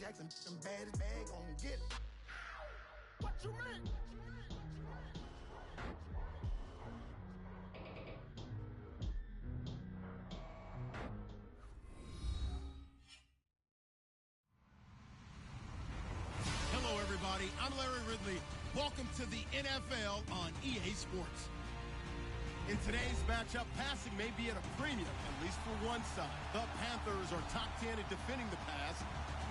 Jackson, them bad as bag on get it. What you mean? Hello, everybody. I'm Larry Ridley. Welcome to the NFL on EA Sports. In today's matchup, passing may be at a premium, at least for one side. The Panthers are top 10 at defending the pass.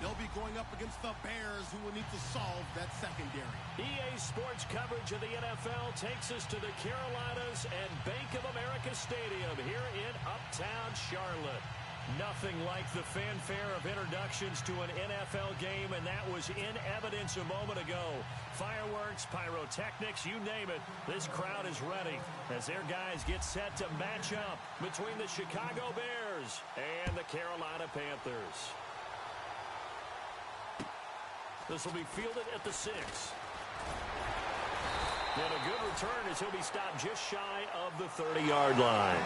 They'll be going up against the Bears, who will need to solve that secondary. EA Sports coverage of the NFL takes us to the Carolinas and Bank of America Stadium here in Uptown Charlotte. Nothing like the fanfare of introductions to an NFL game, and that was in evidence a moment ago. Fireworks, pyrotechnics, you name it. This crowd is ready as their guys get set to match up between the Chicago Bears and the Carolina Panthers. This will be fielded at the 6. And a good return as he'll be stopped just shy of the 30-yard line.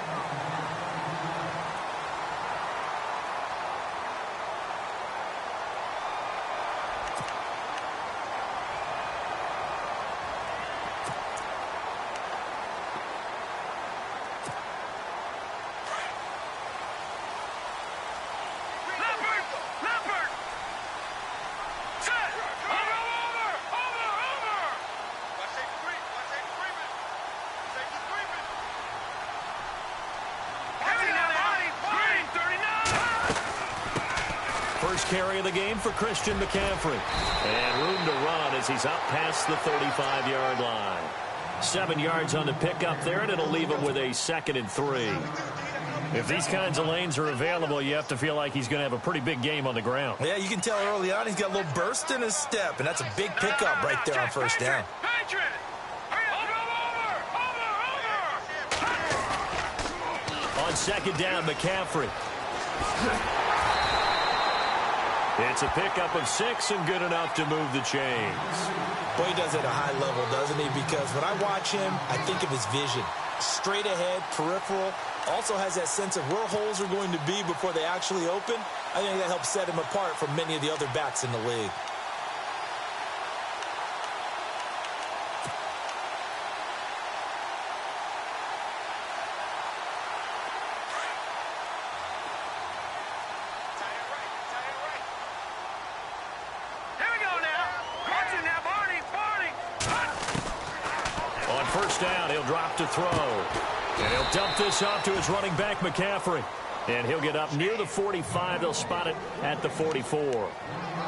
Carry of the game for Christian McCaffrey. And room to run as he's up past the 35-yard line. 7 yards on the pickup there, and it'll leave him with a 2nd and 3. If these kinds of lanes are available, you have to feel like he's going to have a pretty big game on the ground. Yeah, you can tell early on he's got a little burst in his step, and that's a big pickup right there on first down. On 2nd down, McCaffrey. It's a pickup of 6 and good enough to move the chains. Boy, he does it at a high level, doesn't he? Because when I watch him, I think of his vision. Straight ahead, peripheral. Also has that sense of where holes are going to be before they actually open. I think that helps set him apart from many of the other backs in the league. To throw. And he'll dump this off to his running back, McCaffrey. And he'll get up near the 45. They'll spot it at the 44.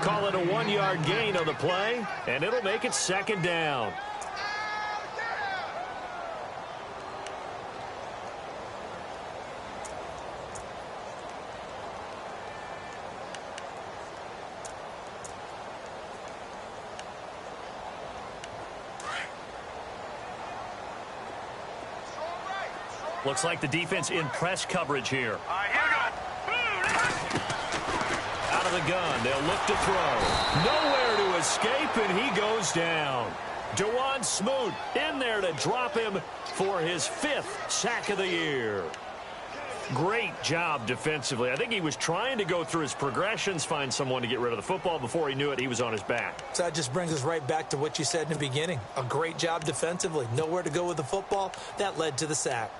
Call it a 1-yard gain on the play, and it'll make it 2nd down. Looks like the defense in press coverage here. Out of the gun, they'll look to throw. Nowhere to escape, and he goes down. Dewan Smoot in there to drop him for his 5th sack of the year. Great job defensively. I think he was trying to go through his progressions, find someone to get rid of the football. Before he knew it, he was on his back. So that just brings us right back to what you said in the beginning. A great job defensively. Nowhere to go with the football. That led to the sack.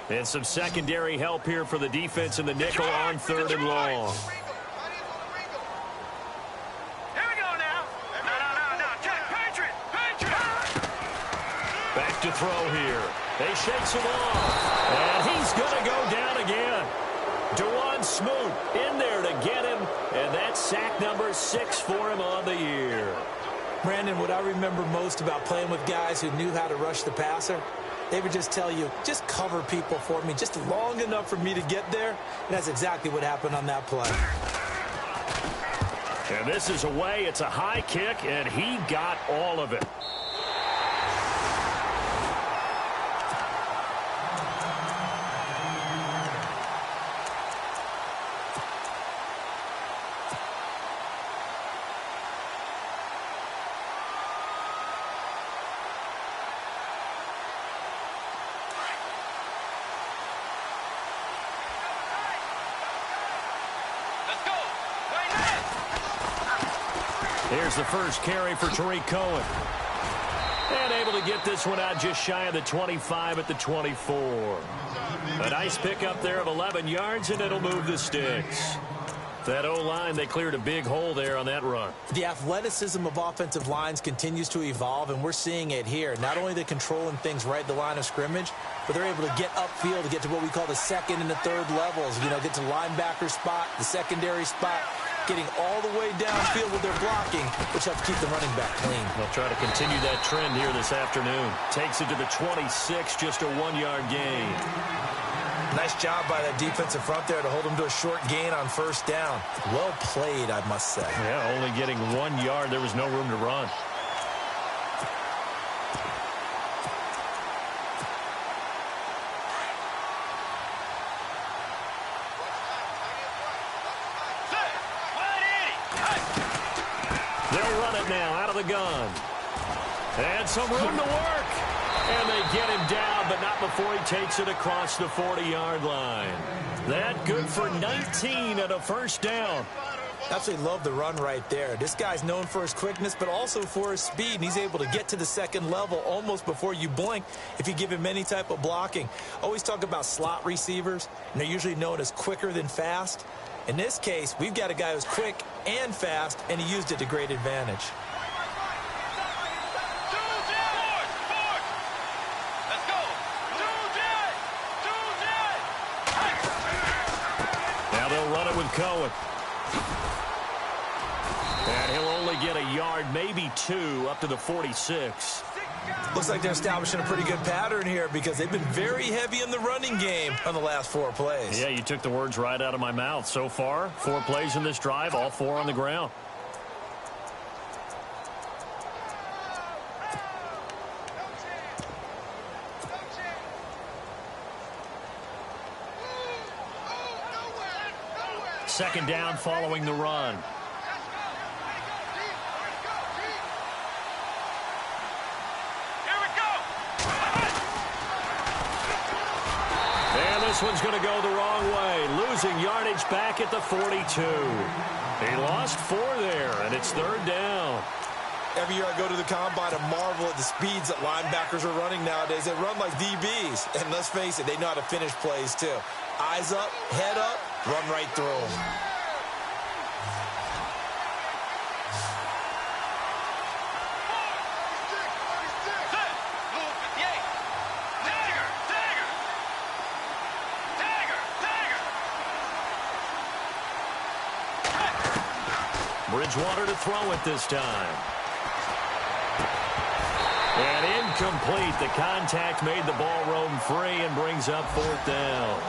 And some secondary help here for the defense in the nickel on 3rd and long. Here we go now. No. Patriot. Back to throw here. They shakes him off. And he's going to go down again. Dewan Smoot in there to get him. And that's sack number 6 for him on the year. Brandon, what I remember most about playing with guys who knew how to rush the passer, they would just tell you, just cover people for me, just long enough for me to get there. And that's exactly what happened on that play. And this is away. It's a high kick, and he got all of it. Let's go. Right now. Here's the first carry for Tariq Cohen. And able to get this one out just shy of the 25 at the 24. A nice pickup there of 11 yards, and it'll move the sticks. That O-line, they cleared a big hole there on that run. The athleticism of offensive lines continues to evolve, and we're seeing it here. Not only they're controlling things right at the line of scrimmage, but they're able to get upfield to get to what we call the second and the third levels. You know, get to linebacker spot, the secondary spot, getting all the way downfield with their blocking, which helps keep the running back clean. They'll try to continue that trend here this afternoon. Takes it to the 26, just a 1-yard gain. Nice job by that defensive front there to hold them to a short gain on first down. Well played, I must say. Yeah, only getting 1 yard. There was no room to run. They'll run it now out of the gun. And some room to work. And they get him down, but not before he takes it across the 40-yard line. That good for 19 and a first down. Absolutely love the run right there. This guy's known for his quickness, but also for his speed, and he's able to get to the second level almost before you blink if you give him any type of blocking. Always talk about slot receivers, and they're usually known as quicker than fast. In this case, we've got a guy who's quick and fast, and he used it to great advantage. Now they'll run it with Cohen. And he'll only get a yard, maybe 2, up to the 46. Looks like they're establishing a pretty good pattern here because they've been very heavy in the running game on the last 4 plays. Yeah, you took the words right out of my mouth. So far, 4 plays in this drive, all 4 on the ground. Second down following the run. And this one's going to go the wrong way. Losing yardage back at the 42. He lost 4 there, and it's third down. Every year I go to the combine and marvel at the speeds that linebackers are running nowadays. They run like DBs. And let's face it, they know how to finish plays too. Eyes up, head up, run right through them. Bridgewater to throw it this time. And incomplete. The contact made the ball roam free and brings up 4th down.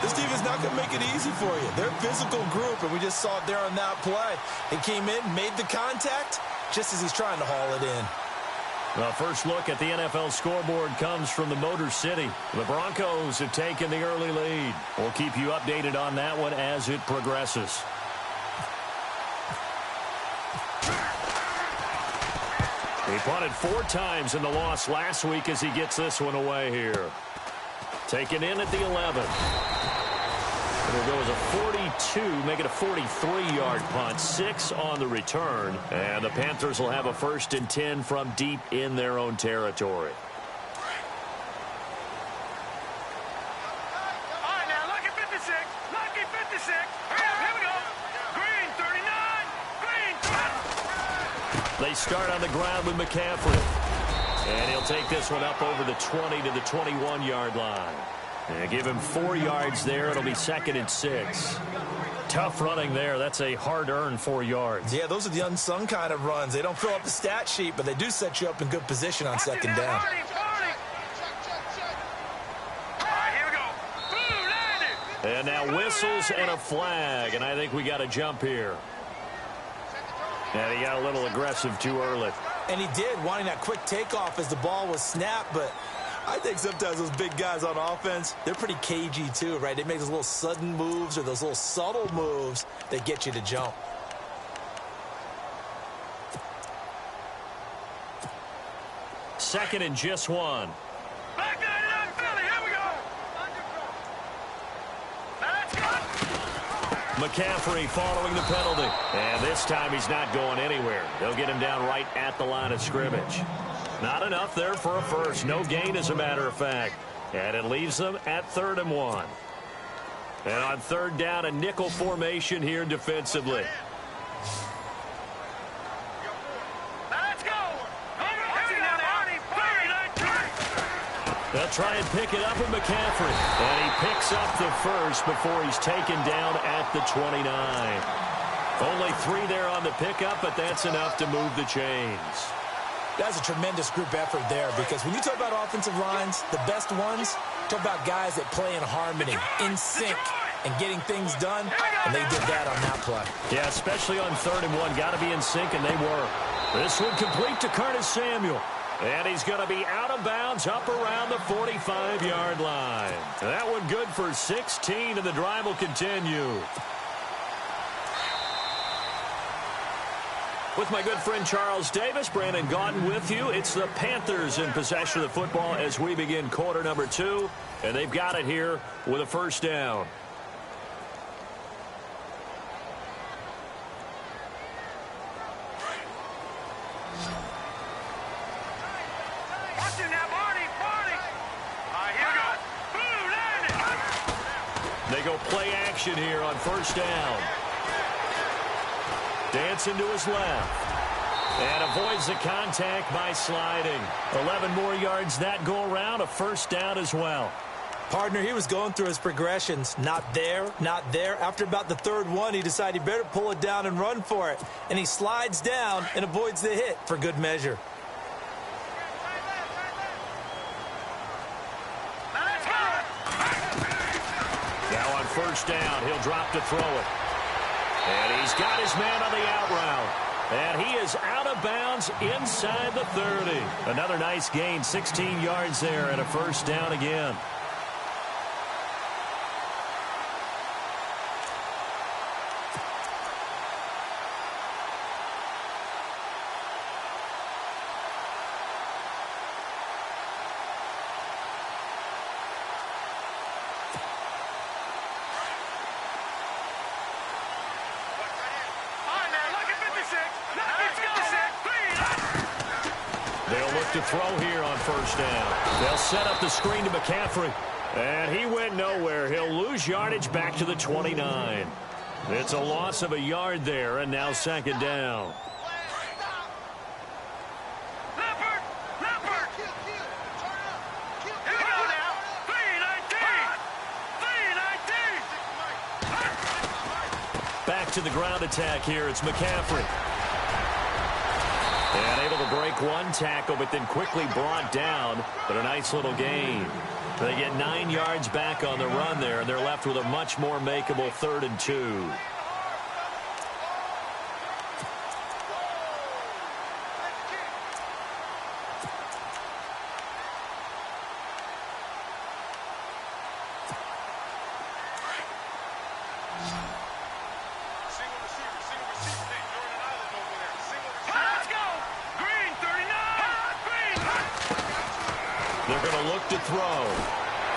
This team is not going to make it easy for you. They're a physical group, and we just saw it there on that play. They came in, made the contact, just as he's trying to haul it in. The first look at the NFL scoreboard comes from the Motor City. The Broncos have taken the early lead. We'll keep you updated on that one as it progresses. He punted 4 times in the loss last week as he gets this one away here. Taken in at the 11. It'll go as a 42, make it a 43-yard punt. 6 on the return. And the Panthers will have a 1st and 10 from deep in their own territory. All right, now, lucky 56. Lucky 56. Here we go. Green, 39. Green, 30. They start on the ground with McCaffrey. And he'll take this one up over the 20 to the 21-yard line. And give him 4 yards there. It'll be 2nd and 6. Tough running there. That's a hard-earned 4 yards. Yeah, those are the unsung kind of runs. They don't fill up the stat sheet, but they do set you up in good position on 2nd down. All right, here we go. And now whistles and a flag. And I think we got a jump here. And he got a little aggressive too early. And he did, wanting that quick takeoff as the ball was snapped, but I think sometimes those big guys on offense, they're pretty cagey too, right? They make those little sudden moves or those little subtle moves that get you to jump. Second and just 1. Back to the Philly. Here we go. Now let's go. McCaffrey following the penalty. And this time he's not going anywhere. They'll get him down right at the line of scrimmage. Not enough there for a first. No gain, as a matter of fact. And it leaves them at 3rd and 1. And on 3rd down, a nickel formation here defensively. They'll try and pick it up with McCaffrey. And he picks up the first before he's taken down at the 29. Only 3 there on the pickup, but that's enough to move the chains. That's a tremendous group effort there, because when you talk about offensive lines, the best ones, talk about guys that play in harmony, in sync, and getting things done, and they did that on that play. Yeah, especially on 3rd and 1. Got to be in sync, and they were. This one complete to Curtis Samuel. And he's going to be out of bounds up around the 45-yard line. That one good for 16, and the drive will continue. With my good friend Charles Davis, Brandon Gaudin with you. It's the Panthers in possession of the football as we begin quarter number 2. And they've got it here with a first down. They go play action here on first down. Dancing to his left. And avoids the contact by sliding. 11 more yards that go around. A first down as well. Partner, he was going through his progressions. Not there, not there. After about the 3rd one, he decided he better pull it down and run for it. And he slides down and avoids the hit for good measure. Now on first down, he'll drop to throw it. And he's got his man on the out route. And he is out of bounds inside the 30. Another nice gain, 16 yards there, and a first down again. They'll look to throw here on first down. They'll set up the screen to McCaffrey. And he went nowhere. He'll lose yardage back to the 29. It's a loss of a yard there, and now second down. Back to the ground attack here. It's McCaffrey. And able to break one tackle, but then quickly brought down. But a nice little gain. They get 9 yards back on the run there, and they're left with a much more makeable 3rd and 2. They're going to look to throw.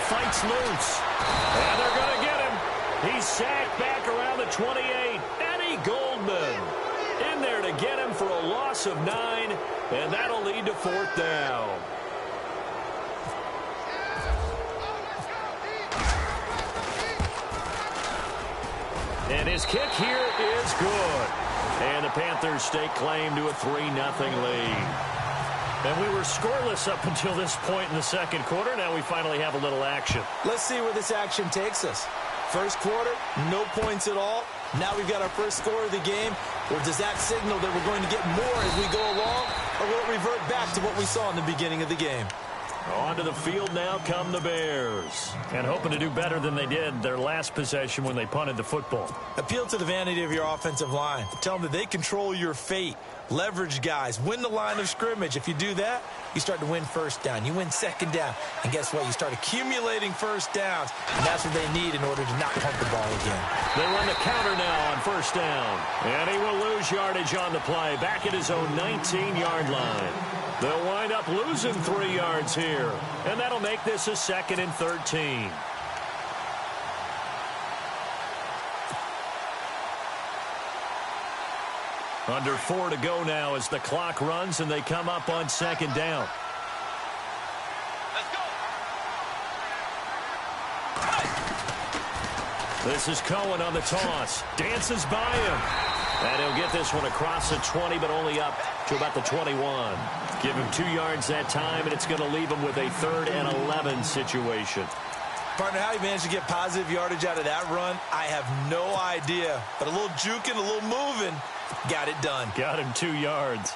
Fights loose. And they're going to get him. He's sacked back around the 28. Eddie Goldman in there to get him for a loss of 9. And that'll lead to 4th down. And his kick here is good. And the Panthers stake claim to a 3-0 lead. And we were scoreless up until this point in the second quarter. Now we finally have a little action. Let's see where this action takes us. First quarter, no points at all. Now we've got our first score of the game. Or does that signal that we're going to get more as we go along? Or will it revert back to what we saw in the beginning of the game? Onto the field now come the Bears. And hoping to do better than they did their last possession when they punted the football. Appeal to the vanity of your offensive line. Tell them that they control your fate. Leverage guys. Win the line of scrimmage. If you do that, you start to win first down. You win second down. And guess what? You start accumulating first downs. And that's what they need in order to not punt the ball again. They run the counter now on first down. And he will lose yardage on the play. Back at his own 19-yard line. They'll wind up losing 3 yards here. And that'll make this a 2nd and 13. Under 4 to go now as the clock runs and they come up on second down. Let's go. This is Cohen on the toss. Dances by him. And he'll get this one across the 20, but only up to about the 21. Give him 2 yards that time, and it's going to leave him with a 3rd and 11 situation. Partner, how he managed to get positive yardage out of that run, I have no idea. But a little juking, a little moving, got it done. Got him 2 yards.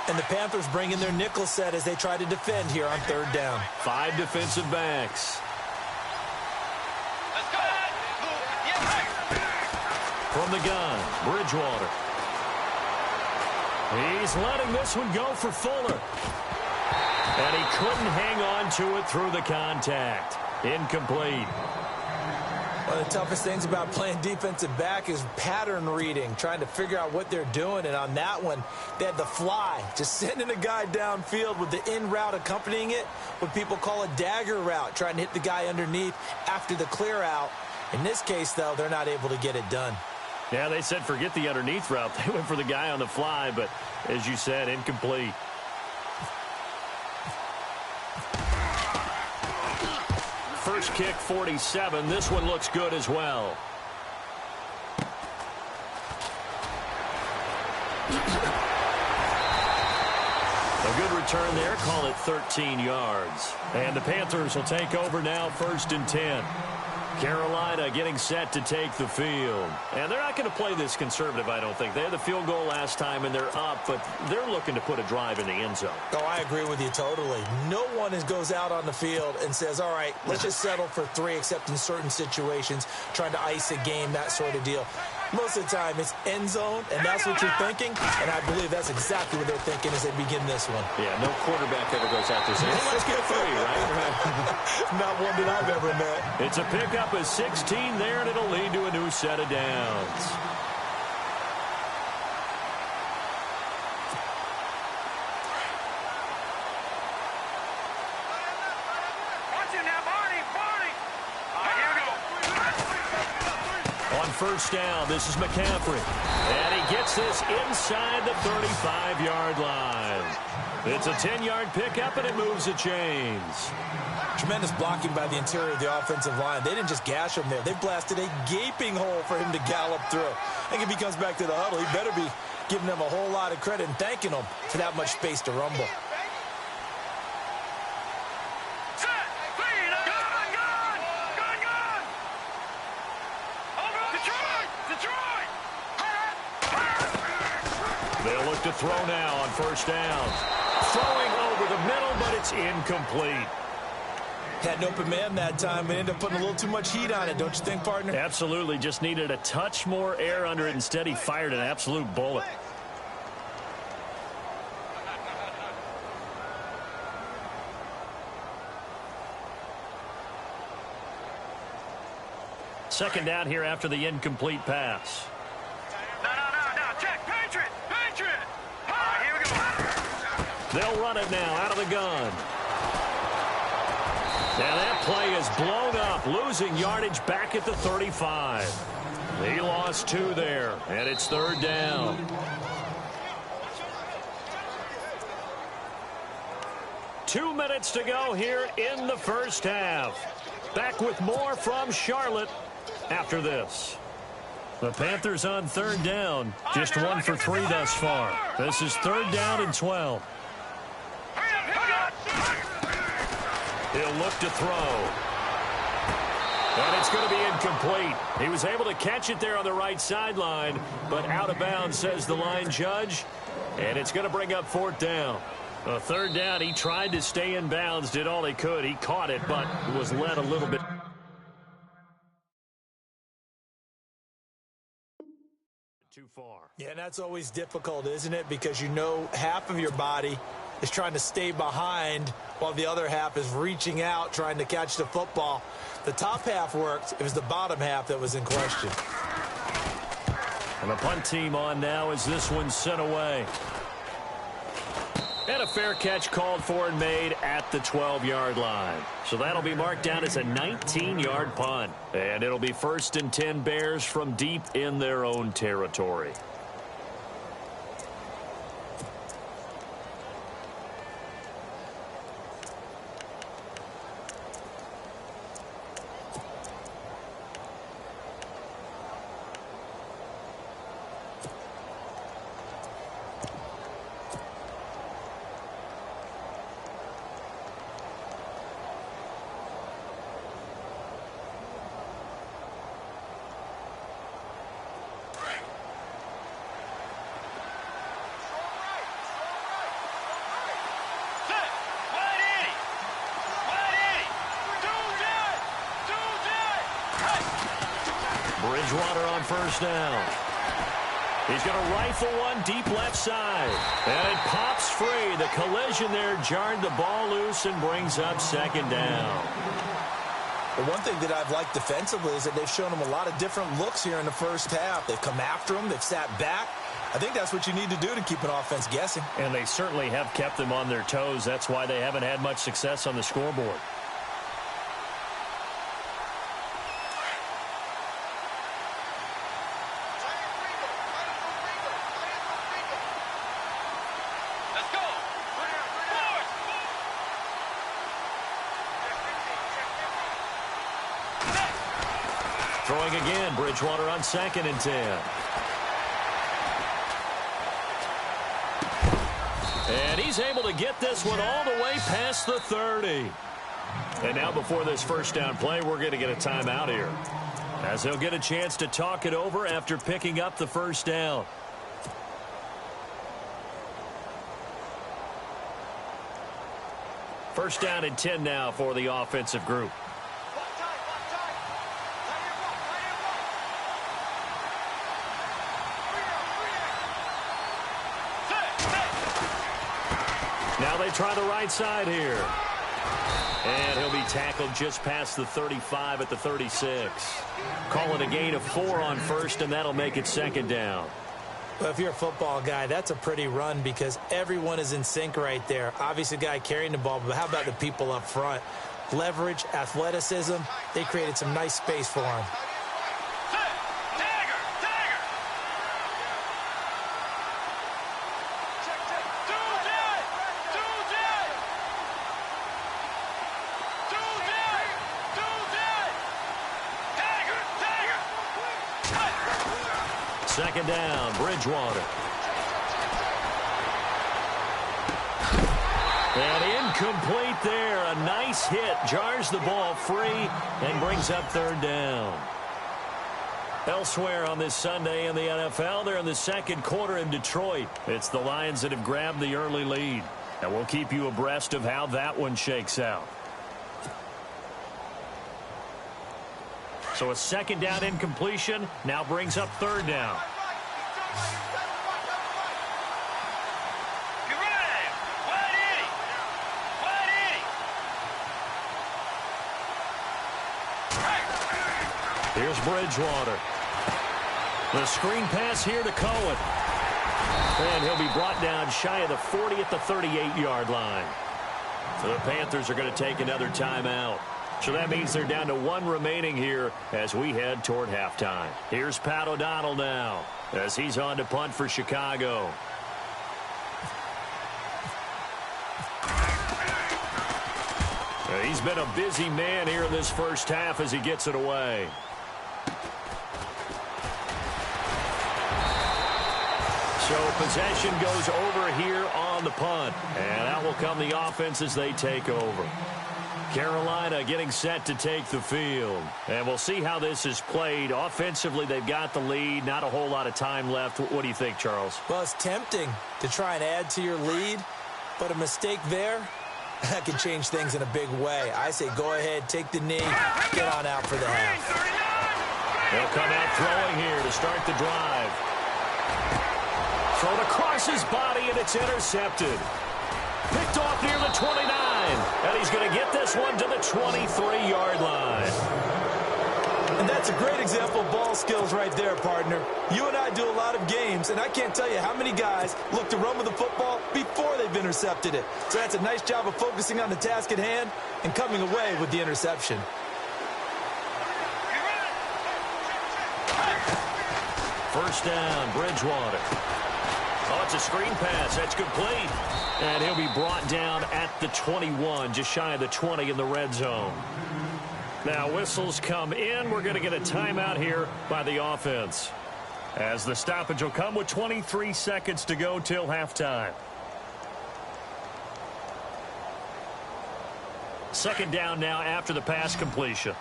And the Panthers bring in their nickel set as they try to defend here on 3rd down. 5 defensive backs. Let's go. From the gun, Bridgewater. He's letting this one go for Fuller. And he couldn't hang on to it through the contact. Incomplete. One of the toughest things about playing defensive back is pattern reading, trying to figure out what they're doing. And on that one, they had the fly, just sending a guy downfield with the in route accompanying it, what people call a dagger route, trying to hit the guy underneath after the clear out. In this case, though, they're not able to get it done. Yeah, they said forget the underneath route. They went for the guy on the fly, but as you said, incomplete. First kick, 47. This one looks good as well. A good return there. Call it 13 yards. And the Panthers will take over now, 1st and 10. Carolina getting set to take the field. And they're not going to play this conservative, I don't think. They had the field goal last time, and they're up, but they're looking to put a drive in the end zone. Oh, I agree with you totally. No one goes out on the field and says, all right, let's just settle for 3, except in certain situations, trying to ice a game, that sort of deal. Most of the time, it's end zone, and that's what you're thinking, and I believe that's exactly what they're thinking as they begin this one. Yeah, no quarterback ever goes out there saying, hey, let's get 3, right? Not one that I've ever met. It's a pickup of 16 there, and it'll lead to a new set of downs. Watch it now, Barney. Here we go. On 1st down, this is McCaffrey. And he gets this inside the 35-yard line. It's a 10-yard pickup, and it moves the chains. Tremendous blocking by the interior of the offensive line. They didn't just gash him there. They blasted a gaping hole for him to gallop through. I think if he comes back to the huddle, he better be giving them a whole lot of credit and thanking them for that much space to rumble. They'll look to throw now on 1st down. Throwing over the middle, but it's incomplete. Had an open man that time, but ended up putting a little too much heat on it, don't you think, partner? Absolutely. Just needed a touch more air under it. Instead, he fired an absolute bullet. Second down here after the incomplete pass. No. Check. Patriot. Here we go. They'll run it now out of the gun. And that play is blown up, losing yardage back at the 35. He lost 2 there, and it's 3rd down. Two minutes to go here in the first half. Back with more from Charlotte after this. The Panthers on 3rd down. Just 1 for 3 thus far. This is 3rd down and 12. He'll look to throw. And it's going to be incomplete. He was able to catch it there on the right sideline, but out of bounds, says the line judge. And it's going to bring up 4th down. 3rd down, he tried to stay in bounds, did all he could. He caught it, but was led a little bit too far. Yeah, and that's always difficult, isn't it? Because you know half of your body is trying to stay behind while the other half is reaching out, trying to catch the football. The top half worked. It was the bottom half that was in question. And the punt team on now as this one's sent away. And And a fair catch called for and made at the 12-yard line. So that'll be marked down as a 19-yard punt. And it'll be 1st and 10 Bears from deep in their own territory. Bridgewater on 1st down. He's going to rifle one deep left side. And it pops free. The collision there jarred the ball loose and brings up 2nd down. The one thing that I've liked defensively is that they've shown him a lot of different looks here in the first half. They've come after him. They've sat back. I think that's what you need to do to keep an offense guessing. And they certainly have kept them on their toes. That's why they haven't had much success on the scoreboard. Throwing again, Bridgewater on 2nd and 10. And he's able to get this one all the way past the 30. And now before this 1st down play, we're going to get a timeout here, as he'll get a chance to talk it over after picking up the 1st down. First down and 10 now for the offensive group. Now they try the right side here. And he'll be tackled just past the 35 at the 36. Call it a gain of 4 on 1st, and that'll make it 2nd down. Well, if you're a football guy, that's a pretty run because everyone is in sync right there. Obviously, the guy carrying the ball, but how about the people up front? Leverage, athleticism, they created some nice space for him. Second down, Bridgewater. And incomplete there. A nice hit. Jars the ball free and brings up 3rd down. Elsewhere on this Sunday in the NFL, they're in the 2nd quarter in Detroit. It's the Lions that have grabbed the early lead. And we'll keep you abreast of how that one shakes out. So a 2nd down incompletion now brings up 3rd down. Here's Bridgewater. The screen pass here to Cohen. And he'll be brought down shy of the 40 at the 38-yard line. The Panthers are going to take another timeout. So that means they're down to 1 remaining here as we head toward halftime. Here's Pat O'Donnell now as he's on to punt for Chicago. He's been a busy man here in this first half as he gets it away. So possession goes over here on the punt. And out will come the offense as they take over. Carolina getting set to take the field. And we'll see how this is played. Offensively, they've got the lead. Not a whole lot of time left. What do you think, Charles? Well, it's tempting to try and add to your lead, but a mistake there, that can change things in a big way. I say go ahead, take the knee, get on out for the half. They'll come out throwing here to start the drive. Thrown across his body, and it's intercepted. Picked off near the 29, and he's going to get this one to the 23-yard line. And that's a great example of ball skills right there, partner. You and I do a lot of games, and I can't tell you how many guys look to run with the football before they've intercepted it. So that's a nice job of focusing on the task at hand and coming away with the interception. First down, Bridgewater. Oh, it's a screen pass. That's complete. And he'll be brought down at the 21, just shy of the 20 in the red zone. Now whistles come in. We're going to get a timeout here by the offense, as the stoppage will come with 23 seconds to go till halftime. Second down now after the pass completion.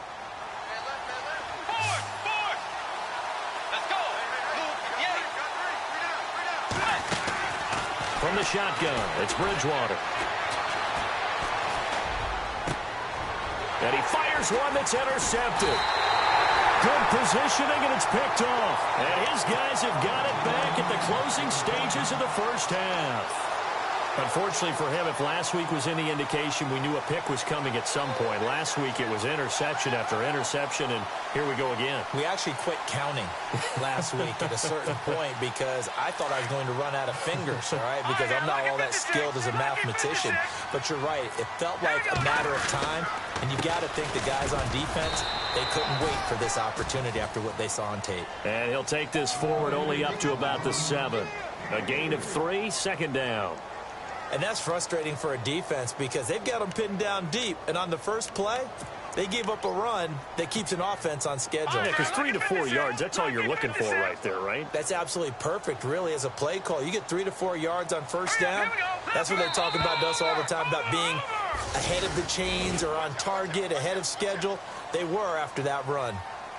From the shotgun, it's Bridgewater. And he fires one that's intercepted. Good positioning, and it's picked off. And his guys have got it back at the closing stages of the first half. Unfortunately for him, if last week was any indication, we knew a pick was coming at some point. Last week it was interception after interception, and here we go again. We actually quit counting last week at a certain point because I thought I was going to run out of fingers, all right, because I'm not all that skilled as a mathematician. But you're right. It felt like a matter of time, and you got to think the guys on defense, they couldn't wait for this opportunity after what they saw on tape. And he'll take this forward only up to about the 7. A gain of 3, second down. And that's frustrating for a defense because they've got them pinned down deep. And on the first play, they gave up a run that keeps an offense on schedule. Yeah, because 3 to 4 yards, that's all you're looking for right there, right? That's absolutely perfect, really, as a play call. You get 3 to 4 yards on first down. That's what they're talking about to us all the time, about being ahead of the chains or on target, ahead of schedule. They were after that run.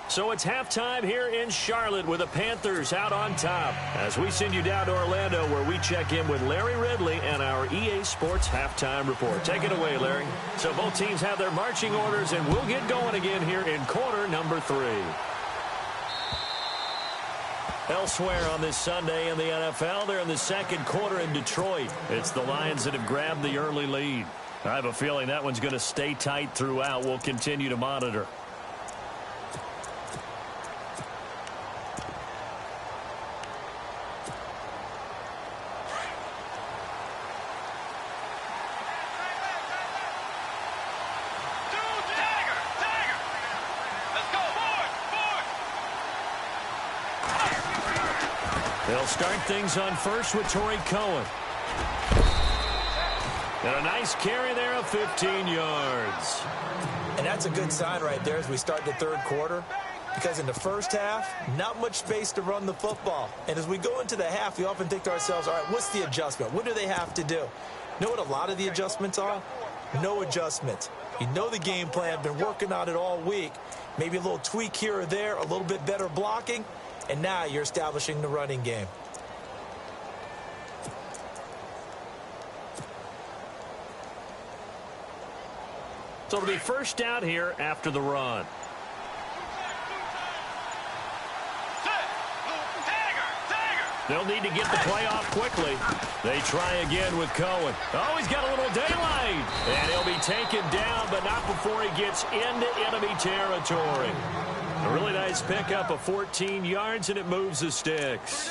So it's halftime here in Charlotte with the Panthers out on top, as we send you down to Orlando, where we check in with Larry Ridley and our EA Sports Halftime Report. Take it away, Larry. So both teams have their marching orders, and we'll get going again here in quarter number 3. Elsewhere on this Sunday in the NFL, they're in the second quarter in Detroit. It's the Lions that have grabbed the early lead. I have a feeling that one's going to stay tight throughout. We'll continue to monitor. They'll start things on first with Torrey Cohen. And a nice carry there of 15 yards. And that's a good sign right there as we start the third quarter, because in the first half, not much space to run the football. And as we go into the half, we often think to ourselves, all right, what's the adjustment? What do they have to do? You know what a lot of the adjustments are? No adjustments. You know the game plan, been working on it all week. Maybe a little tweak here or there, a little bit better blocking. And now you're establishing the running game. So it'll be first down here after the run. They'll need to get the play off quickly. They try again with Cohen. Oh, he's got a little daylight. And he'll be taken down, but not before he gets into enemy territory. A really nice pickup of 14 yards, and it moves the sticks.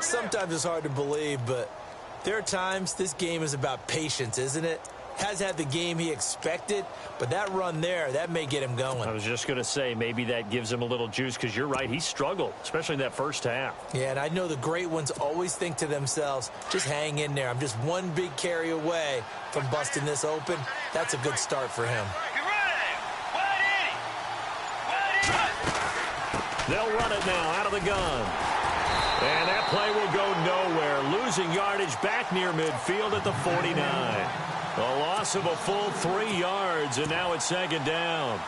Sometimes it's hard to believe, but there are times this game is about patience, isn't it? Has had the game he expected, but that run there, that may get him going. I was just going to say, maybe that gives him a little juice, because you're right, he struggled, especially in that first half. Yeah, and I know the great ones always think to themselves, just hang in there. I'm just one big carry away from busting this open. That's a good start for him. They'll run it now out of the gun. And that play will go nowhere. Losing yardage back near midfield at the 49. A loss of a full 3 yards, and now it's second down.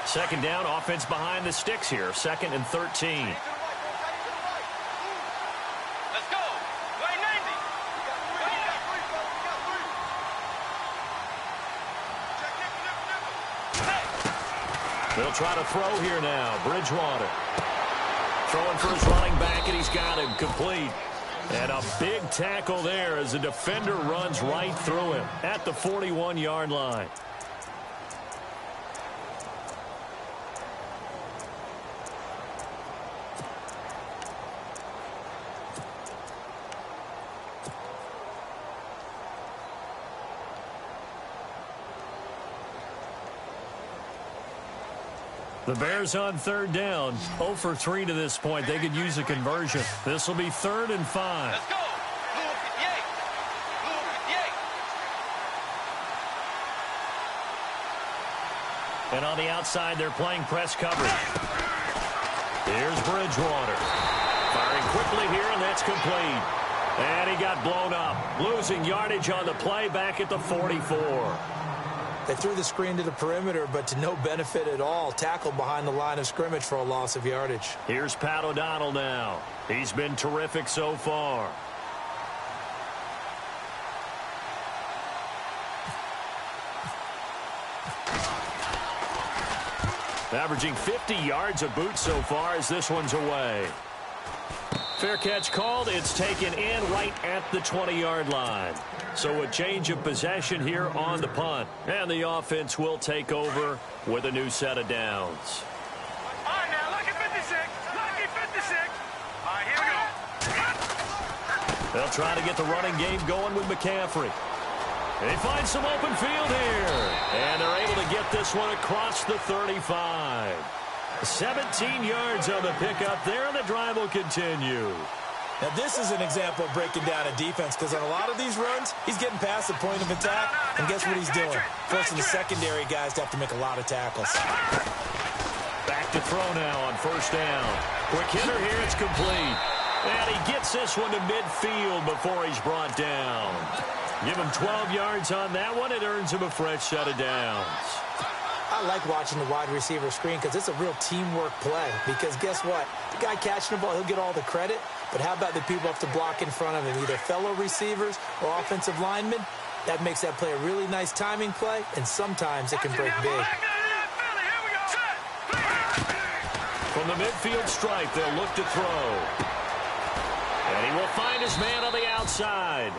Second down, offense behind the sticks here. 2nd and 13. They'll try to throw here now. Bridgewater throwing for his running back, and he's got him complete. And a big tackle there as the defender runs right through him at the 41-yard line. The Bears on third down. 0 for 3 to this point. They could use a conversion. This will be 3rd and 5. Let's go. And on the outside, they're playing press coverage. Here's Bridgewater. Firing quickly here, and that's complete. And he got blown up. Losing yardage on the play back at the 44. They threw the screen to the perimeter, but to no benefit at all. Tackled behind the line of scrimmage for a loss of yardage. Here's Pat O'Donnell now. He's been terrific so far. Averaging 50 yards a boot so far as this one's away. Fair catch called. It's taken in right at the 20-yard line. So a change of possession here on the punt. And the offense will take over with a new set of downs. All right, now, lucky 56. Lucky 56. All right, here we go. They'll try to get the running game going with McCaffrey. They find some open field here. And they're able to get this one across the 35. 17 yards on the pickup there, and the drive will continue. Now, this is an example of breaking down a defense, because on a lot of these runs, he's getting past the point of attack, and guess what he's doing? Forcing the secondary guys to have to make a lot of tackles. Back to throw now on first down. Quick hitter here, it's complete. And he gets this one to midfield before he's brought down. Give him 12 yards on that one. It earns him a fresh set of downs. I like watching the wide receiver screen because it's a real teamwork play. Because guess what? The guy catching the ball, he'll get all the credit. But how about the people have to block in front of him, either fellow receivers or offensive linemen? That makes that play a really nice timing play, and sometimes it can break big. From the midfield stripe, they'll look to throw. And he will find his man on the outside.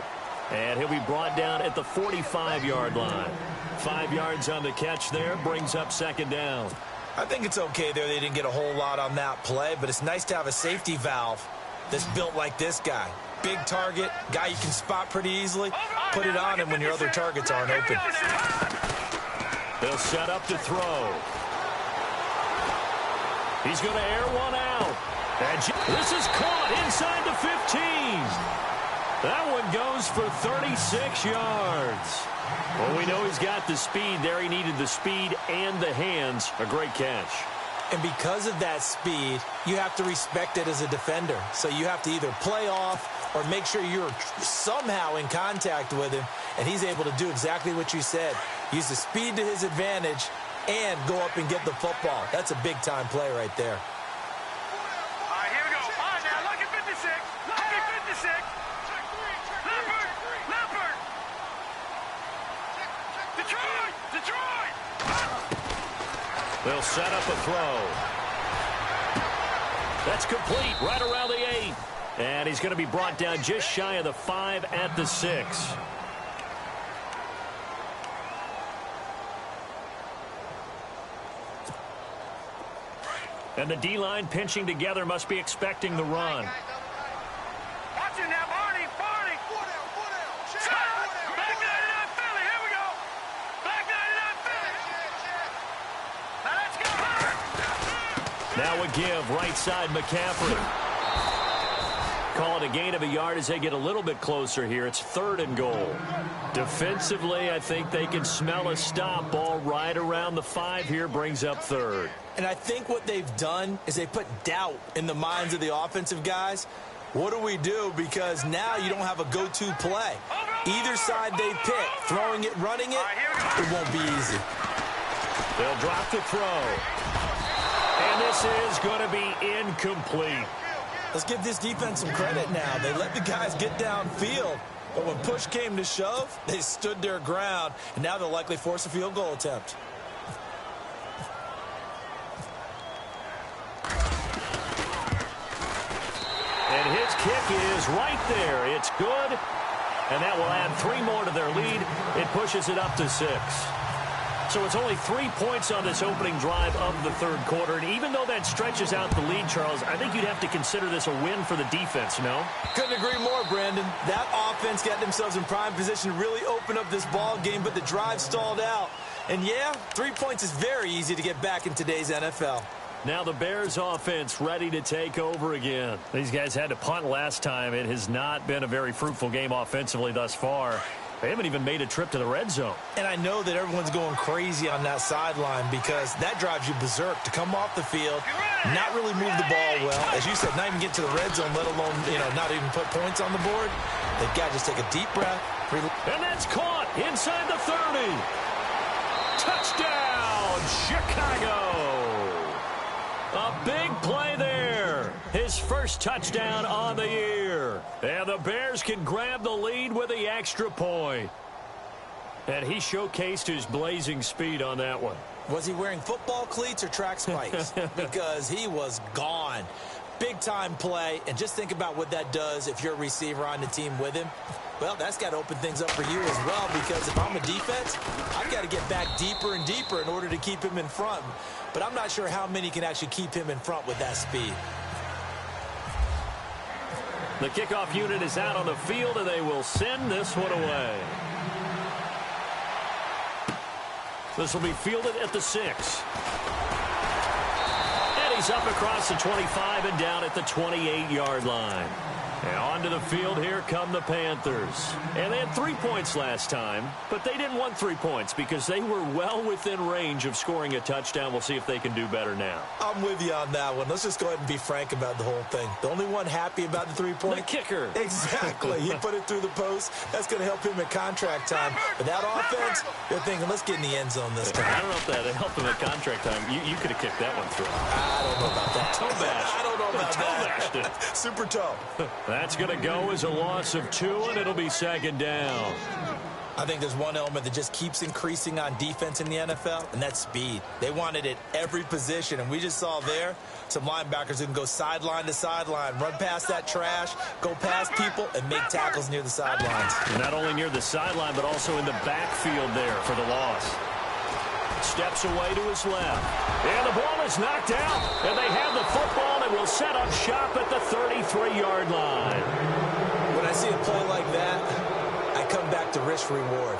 And he'll be brought down at the 45-yard line. 5 yards on the catch there, brings up second down. I think it's okay there. They didn't get a whole lot on that play, but it's nice to have a safety valve that's built like this guy. Big target, guy you can spot pretty easily. Put it on him when your other targets aren't open. They'll set up to throw. He's going to air one out. And this is caught inside the 15. That one goes for 36 yards. Well, we know he's got the speed there. He needed the speed and the hands. A great catch. And because of that speed, you have to respect it as a defender. So you have to either play off or make sure you're somehow in contact with him. And he's able to do exactly what you said. Use the speed to his advantage and go up and get the football. That's a big-time play right there. All right, here we go. All right, now, lucky 56. Lucky 56. Leopard. Detroit. They'll set up a throw. That's complete right around the 8. And he's going to be brought down just shy of the 5 at the 6. And the D-line pinching together must be expecting the run. Watch it now, Barney. Back 99 Philly. Here we go. Back 99 Philly. Now let's go. Now a give right side McCaffrey. Call it a gain of a yard as they get a little bit closer here. It's 3rd and goal. Defensively, I think they can smell a stop. Ball right around the 5 here, brings up 3rd. And I think what they've done is they put doubt in the minds of the offensive guys. What do we do? Because now you don't have a go-to play. Either side they pick, throwing it, running it, it won't be easy. They'll drop the throw. And this is going to be incomplete. Let's give this defense some credit now. They let the guys get downfield. But when push came to shove, they stood their ground. And now they'll likely force a field goal attempt. And his kick is right there. It's good. And that will add 3 more to their lead. It pushes it up to 6. So it's only 3 points on this opening drive of the 3rd quarter. And even though that stretches out the lead, Charles, I think you'd have to consider this a win for the defense, no? Couldn't agree more, Brandon. That offense got themselves in prime position to really open up this ball game, but the drive stalled out. And yeah, 3 points is very easy to get back in today's NFL. Now the Bears offense ready to take over again. These guys had to punt last time. It has not been a very fruitful game offensively thus far. They haven't even made a trip to the red zone. And I know that everyone's going crazy on that sideline because that drives you berserk to come off the field, not really move the ball well. As you said, not even get to the red zone, let alone, not even put points on the board. They've got to just take a deep breath. And that's caught inside the 30. Touchdown, Chicago. A big play there. His first touchdown on the year. And the Bears can grab the lead with the extra point. And he showcased his blazing speed on that one. Was he wearing football cleats or track spikes? Because he was gone. Big-time play. And just think about what that does if you're a receiver on the team with him. Well, that's got to open things up for you as well, because if I'm a defense, I've got to get back deeper and deeper in order to keep him in front. But I'm not sure how many can actually keep him in front with that speed. The kickoff unit is out on the field, and they will send this one away. This will be fielded at the 6. And he's up across the 25 and down at the 28-yard line. And onto the field, here come the Panthers. And they had 3 points last time, but they didn't want 3 points because they were well within range of scoring a touchdown. We'll see if they can do better now. I'm with you on that one. Let's just go ahead and be frank about the whole thing. The only one happy about the 3-point? The kicker. Exactly. He put it through the post. That's going to help him at contract time. But that offense, they're thinking, let's get in the end zone this time. I don't know if that helped him at contract time. You could have kicked that one through. I don't know about that. Toe bash. I don't know about that. Toe bashed it. Super toe. That's going to go as a loss of 2, and it'll be second down. I think there's one element that just keeps increasing on defense in the NFL, and that's speed. They want it at every position, and we just saw there some linebackers who can go sideline to sideline, run past that trash, go past people, and make tackles near the sidelines. Not only near the sideline, but also in the backfield there for the loss. Steps away to his left. And the ball is knocked out. And they have the football and will set up shop at the 33-yard line. When I see a play like that, I come back to risk-reward.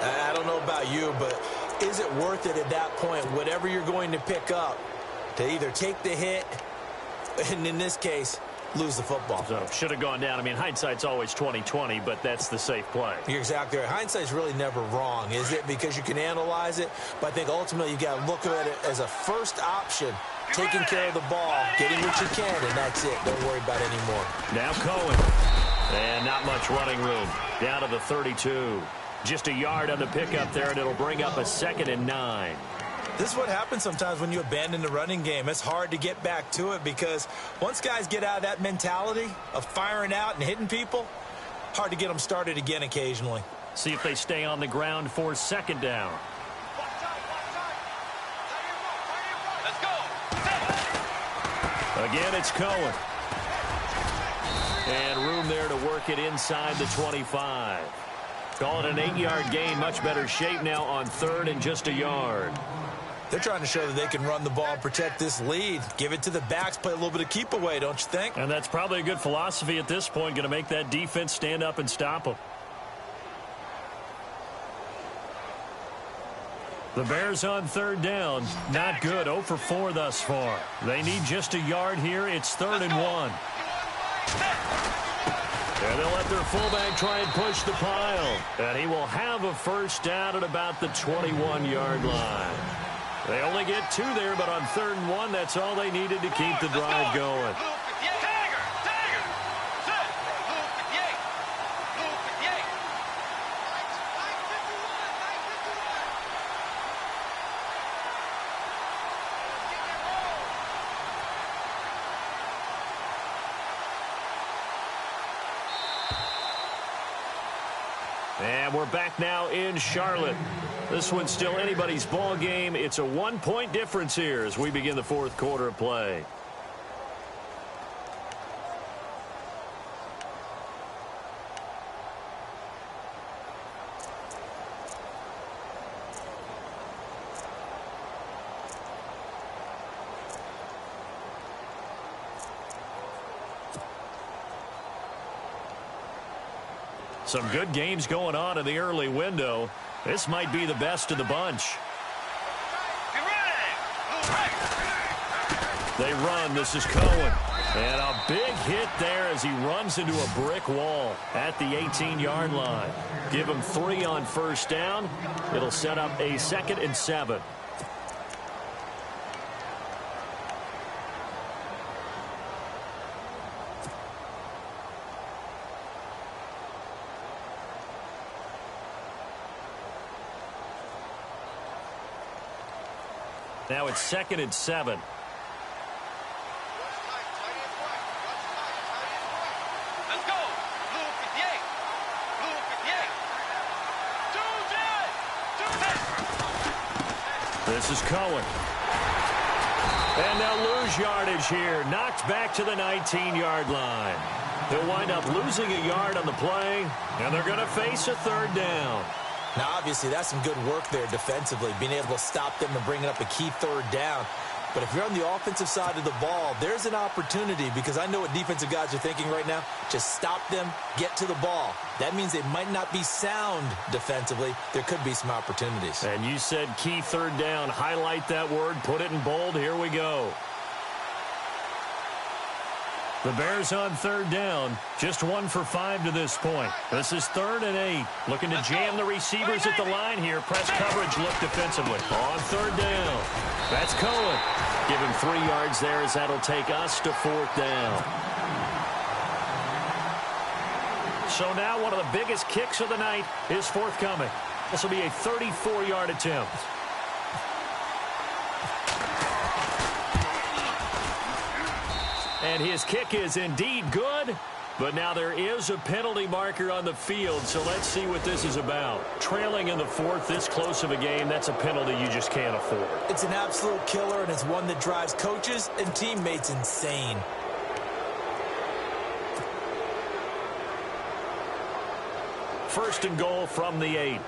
I don't know about you, but is it worth it at that point, whatever you're going to pick up, to either take the hit, and in this case, lose the football? So should have gone down. I mean, hindsight's always 20/20, but that's the safe play. You're exactly right. Hindsight's really never wrong, is it? Because you can analyze it, but I think ultimately you got to look at it as a first option, taking care of the ball, getting what you can, and that's it. Don't worry about it anymore. Now Cohen. And not much running room. Down to the 32. Just a yard on the pickup there, and it'll bring up a 2nd and 9. This is what happens sometimes when you abandon the running game. It's hard to get back to it because once guys get out of that mentality of firing out and hitting people, hard to get them started again occasionally. See if they stay on the ground for 2nd down. Let's go. Again, it's Cohen. And room there to work it inside the 25. Call it an 8-yard gain. Much better shape now on 3rd and just a yard. They're trying to show that they can run the ball and protect this lead. Give it to the backs, play a little bit of keep away, don't you think? And that's probably a good philosophy at this point, going to make that defense stand up and stop them. The Bears on 3rd down. Not good. 0 for 4 thus far. They need just a yard here. It's 3rd and 1. And they'll let their fullback try and push the pile. And he will have a first down at about the 21-yard line. They only get 2 there, but on 3rd and 1, that's all they needed to keep the drive going. And we're back now in Charlotte. This one's still anybody's ball game. It's a 1-point difference here as we begin the 4th quarter of play. Some good games going on in the early window. This might be the best of the bunch. They run. This is Cohen. And a big hit there as he runs into a brick wall at the 18-yard line. Give him 3 on first down. It'll set up a 2nd and 7. Now it's 2nd and 7. Let's go. Blue 58. This is Cohen. And they'll lose yardage here. Knocked back to the 19-yard line. They'll wind up losing a yard on the play, and they're going to face a 3rd down. Now, obviously, that's some good work there defensively, being able to stop them and bringing up a key 3rd down. But if you're on the offensive side of the ball, there's an opportunity, because I know what defensive guys are thinking right now. Just stop them, get to the ball. That means they might not be sound defensively. There could be some opportunities. And you said key 3rd down. Highlight that word, put it in bold. Here we go. The Bears on 3rd down, just 1 for 5 to this point. This is 3rd and 8. Looking to jam the receivers at the line here. Press coverage look defensively. On 3rd down. That's Cohen. Give him 3 yards there as that'll take us to 4th down. So now one of the biggest kicks of the night is forthcoming. This will be a 34-yard attempt. And his kick is indeed good, but now there is a penalty marker on the field, so let's see what this is about. Trailing in the 4th, this close of a game, that's a penalty you just can't afford. It's an absolute killer, and it's one that drives coaches and teammates insane. First and goal from the 8.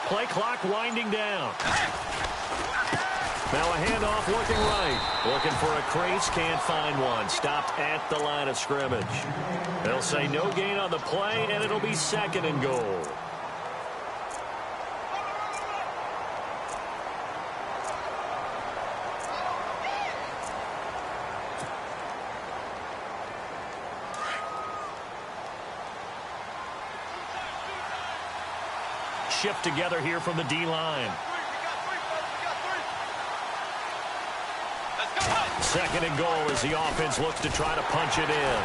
Play clock winding down. Now a handoff looking right. Looking for a crease, can't find one. Stopped at the line of scrimmage. They'll say no gain on the play, and it'll be 2nd and goal. Shift together here from the D-line. 2nd and goal as the offense looks to try to punch it in.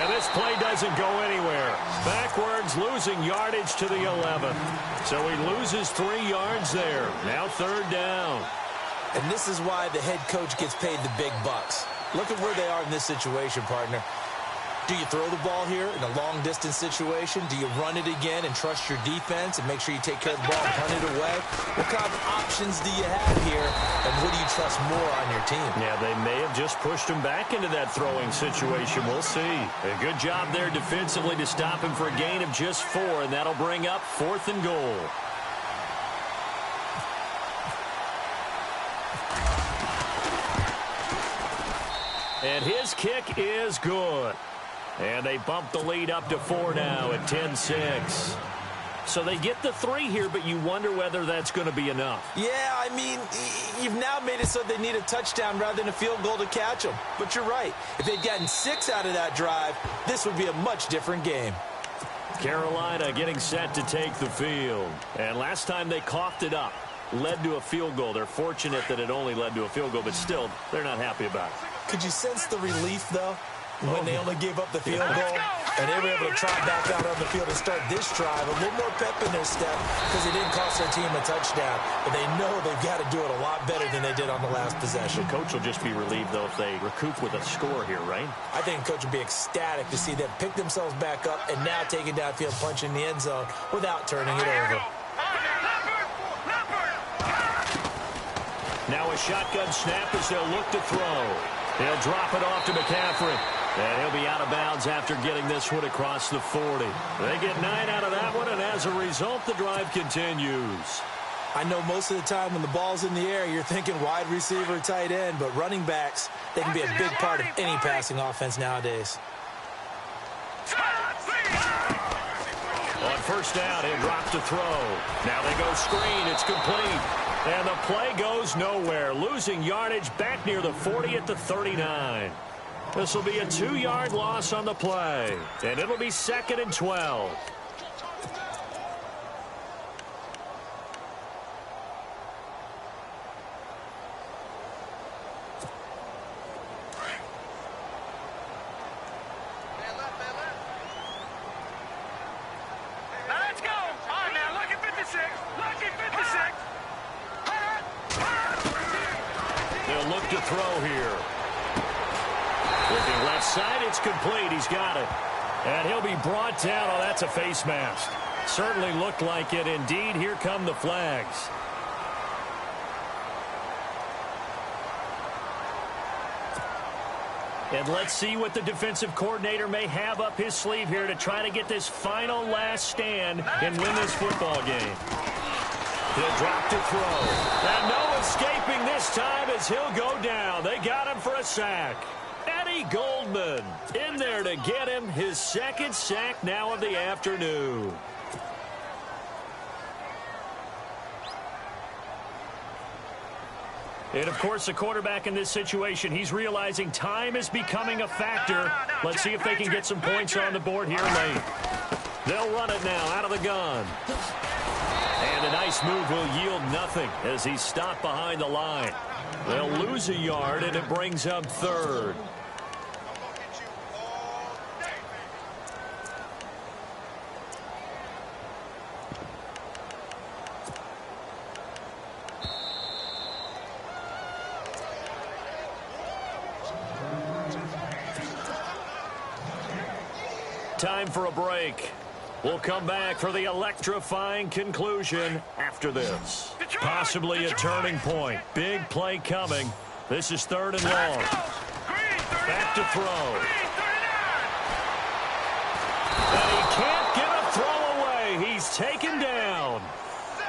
And this play doesn't go anywhere. Backwards, losing yardage to the 11. So he loses 3 yards there. Now 3rd down. And this is why the head coach gets paid the big bucks. Look at where they are in this situation, partner. Do you throw the ball here in a long-distance situation? Do you run it again and trust your defense and make sure you take care of the ball and punt it away? What kind of options do you have here, and what do you trust more on your team? Yeah, they may have just pushed him back into that throwing situation. We'll see. A good job there defensively to stop him for a gain of just 4, and that'll bring up 4th and goal. And his kick is good. And they bump the lead up to 4 now at 10-6. So they get the 3 here, but you wonder whether that's going to be enough. Yeah, I mean, you've now made it so they need a touchdown rather than a field goal to catch them. But you're right. If they'd gotten 6 out of that drive, this would be a much different game. Carolina getting set to take the field. And last time they coughed it up, led to a field goal. They're fortunate that it only led to a field goal, but still, they're not happy about it. Could you sense the relief, though, when they only gave up the field goal and they were able to trot back out on the field and start this drive? A little more pep in their step because it didn't cost their team a touchdown, but they know they've got to do it a lot better than they did on the last possession. The coach will just be relieved, though, if they recoup with a score here, right? I think the coach will be ecstatic to see them pick themselves back up and now take it downfield, punch in the end zone without turning it over. Now a shotgun snap as they'll look to throw. He'll drop it off to McCaffrey. And he'll be out of bounds after getting this one across the 40. They get 9 out of that one, and as a result, the drive continues. I know most of the time when the ball's in the air, you're thinking wide receiver, tight end, but running backs, they can be a big part of any passing offense nowadays. On first down, he'll drop to throw. Now they go screen. It's complete. And the play goes nowhere. Losing yardage back near the 40 at the 39. This will be a 2-yard loss on the play. And it'll be 2nd and 12. Look to throw here. Looking left side, it's complete. He's got it. And he'll be brought down. Oh, that's a face mask. Certainly looked like it. Indeed, here come the flags. And let's see what the defensive coordinator may have up his sleeve here to try to get this final last stand and win this football game. He'll drop to throw. And no escaping this time as he'll go down. They got him for a sack. Eddie Goldman in there to get him his 2nd sack now of the afternoon. And, of course, the quarterback in this situation, he's realizing time is becoming a factor. Let's see if they can get some points on the board here late. They'll run it now out of the gun. And a nice move will yield nothing as he's stopped behind the line. They'll lose a yard, and it brings up 3rd. Time for a break. We'll come back for the electrifying conclusion after this. Possibly a turning point. Big play coming. This is 3rd and long. Back to throw. And he can't get a throw away. He's taken down.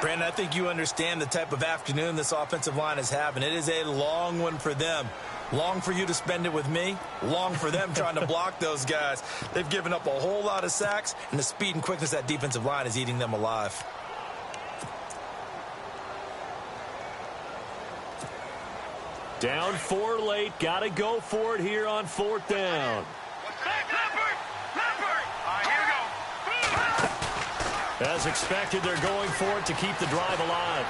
Brandon, I think you understand the type of afternoon this offensive line is having. It is a long one for them. Long for you to spend it with me. Long for them trying to block those guys. They've given up a whole lot of sacks, and the speed and quickness of that defensive line is eating them alive. Down 4 late. Got to go for it here on 4th down. As expected, they're going for it to keep the drive alive.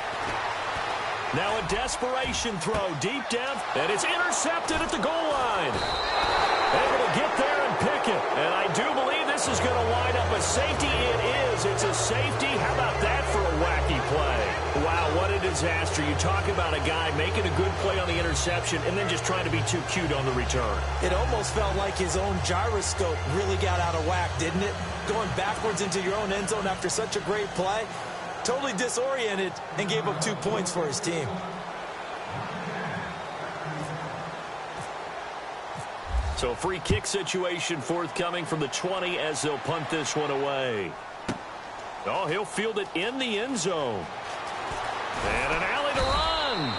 Now a desperation throw deep down, and it's intercepted at the goal line. Able to get there and pick it. And I do believe this is going to wind up a safety. It is. It's a safety. How about that for a wacky play? Wow, what a disaster. You talk about a guy making a good play on the interception and then just trying to be too cute on the return. It almost felt like his own gyroscope really got out of whack, didn't it? Going backwards into your own end zone after such a great play. Totally disoriented and gave up 2 points for his team. So a free kick situation forthcoming from the 20 as they'll punt this one away. Oh, he'll field it in the end zone. And an alley to run.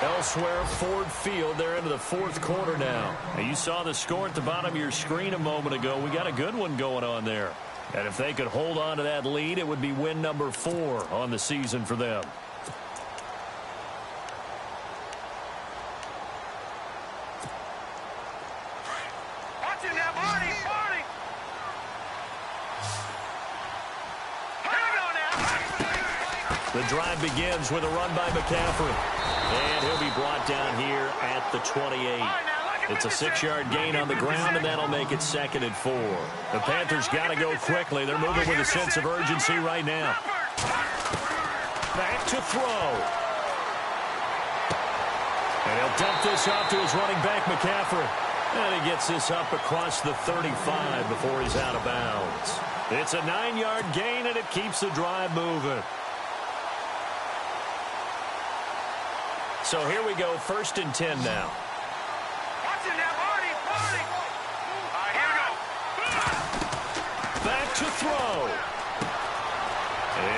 Elsewhere, Ford Field. They're into the 4th quarter now. You saw the score at the bottom of your screen a moment ago. We got a good one going on there. And if they could hold on to that lead, it would be win number 4 on the season for them. Watch it now, Barney! The drive begins with a run by McCaffrey. And he'll be brought down here at the 28. It's a 6-yard gain on the ground, and that'll make it 2nd and 4. The Panthers got to go quickly. They're moving with a sense of urgency right now. Back to throw. And he'll dump this off to his running back, McCaffrey. And he gets this up across the 35 before he's out of bounds. It's a 9-yard gain, and it keeps the drive moving. So here we go, 1st and 10 now. to throw.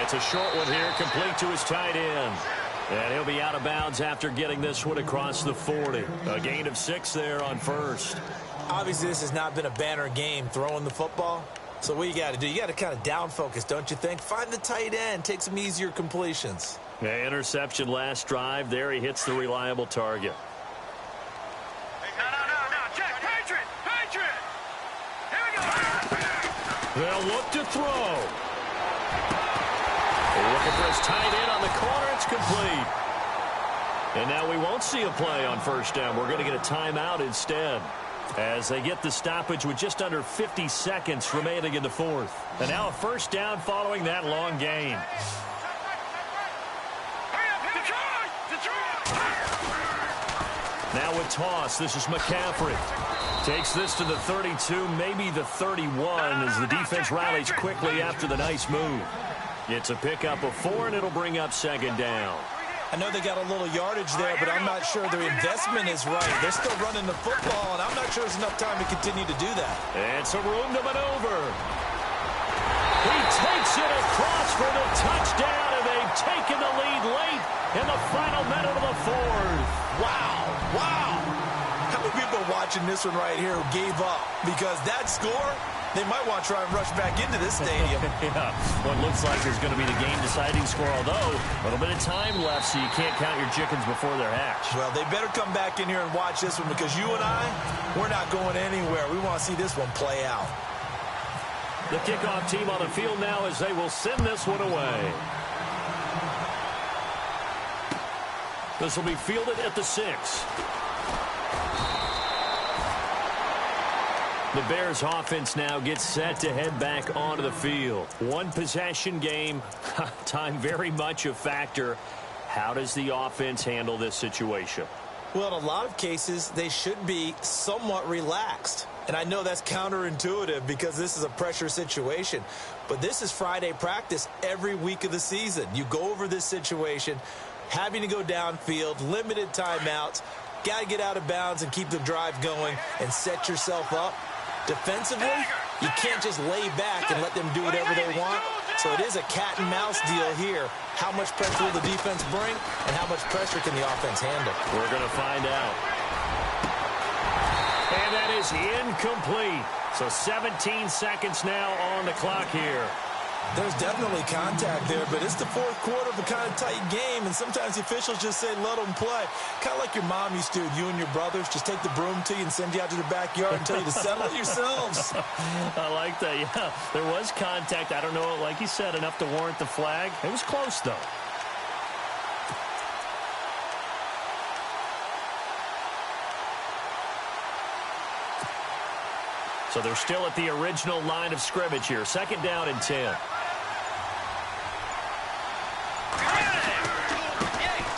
It's a short one here, complete to his tight end. And he'll be out of bounds after getting this one across the 40. A gain of 6 there on first. Obviously, this has not been a banner game throwing the football. So what you got to do, you got to kind of down focus, don't you think? Find the tight end, take some easier completions. Interception last drive. There he hits the reliable target. No. Check. Patriot. Here we go. They'll look to throw. They're looking for his tight end on the corner. It's complete. And now we won't see a play on first down. We're going to get a timeout instead, as they get the stoppage with just under 50 seconds remaining in the fourth. And now a first down following that long gain. Now with toss, this is McCaffrey. Takes this to the 32, maybe the 31, as the defense rallies quickly after the nice move. It's a pickup of 4, and it'll bring up second down. I know they got a little yardage there, but I'm not sure their investment is right. They're still running the football, and I'm not sure there's enough time to continue to do that. And some room to maneuver. He takes it across for the touchdown, and they've taken the lead late in the final minute of the fourth. Wow. How many people are watching this one right here who gave up? Because that score, they might want to try and rush back into this stadium. Yeah, what looks like is going to be the game-deciding score, although a little bit of time left, so you can't count your chickens before they're hatched. Well, they better come back in here and watch this one, because you and I, we're not going anywhere. We want to see this one play out. The kickoff team on the field now as they will send this one away. This will be fielded at the 6. The Bears offense now gets set to head back onto the field. One possession game, time very much a factor. How does the offense handle this situation? Well, in a lot of cases, they should be somewhat relaxed. And I know that's counterintuitive because this is a pressure situation. But this is Friday practice every week of the season. You go over this situation, having to go downfield, limited timeouts, got to get out of bounds and keep the drive going and set yourself up. Defensively, you can't just lay back and let them do whatever they want. So it is a cat and mouse deal here. How much pressure will the defense bring, and how much pressure can the offense handle? We're going to find out. And that is incomplete. So 17 seconds now on the clock here. There's definitely contact there, but it's the fourth quarter of a kind of tight game, and sometimes the officials just say, let them play. Kind of like your mom used to, you and your brothers, just take the broom to you and send you out to the backyard and tell you to settle it yourselves. I like that, yeah. There was contact. I don't know, like you said, enough to warrant the flag. It was close, though. So they're still at the original line of scrimmage here. Second down and 10.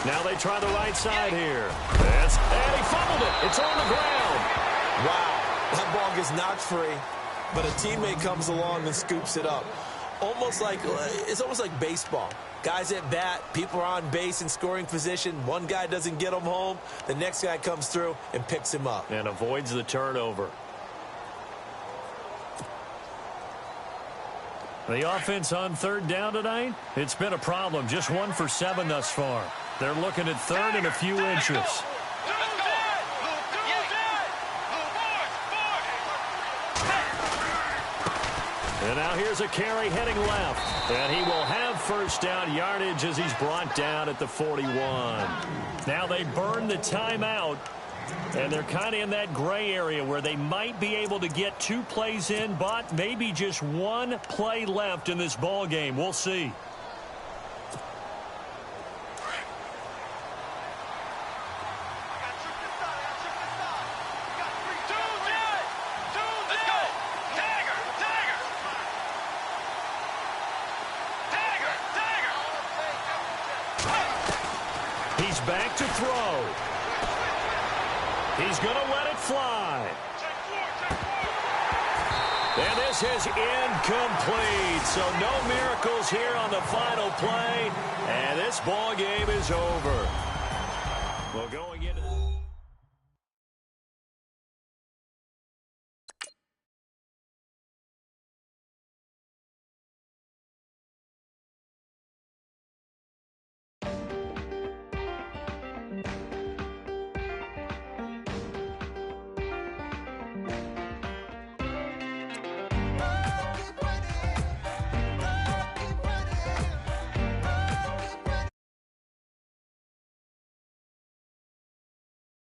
Now they try the right side here. And he fumbled it. It's on the ground. Wow. That ball gets knocked free, but a teammate comes along and scoops it up. It's almost like baseball. Guys at bat, people are on base in scoring position. One guy doesn't get him home. The next guy comes through and picks him up. And avoids the turnover. The offense on third down tonight, it's been a problem. Just 1 for 7 thus far. They're looking at third and a few inches. And now here's a carry heading left. And he will have first down yardage as he's brought down at the 41. Now they burn the timeout. And they're kind of in that gray area where they might be able to get 2 plays in, but maybe just 1 play left in this ball game. We'll see. He's back to throw. He's going to let it fly. And this is incomplete. So no miracles here on the final play. And this ball game is over. Well, going into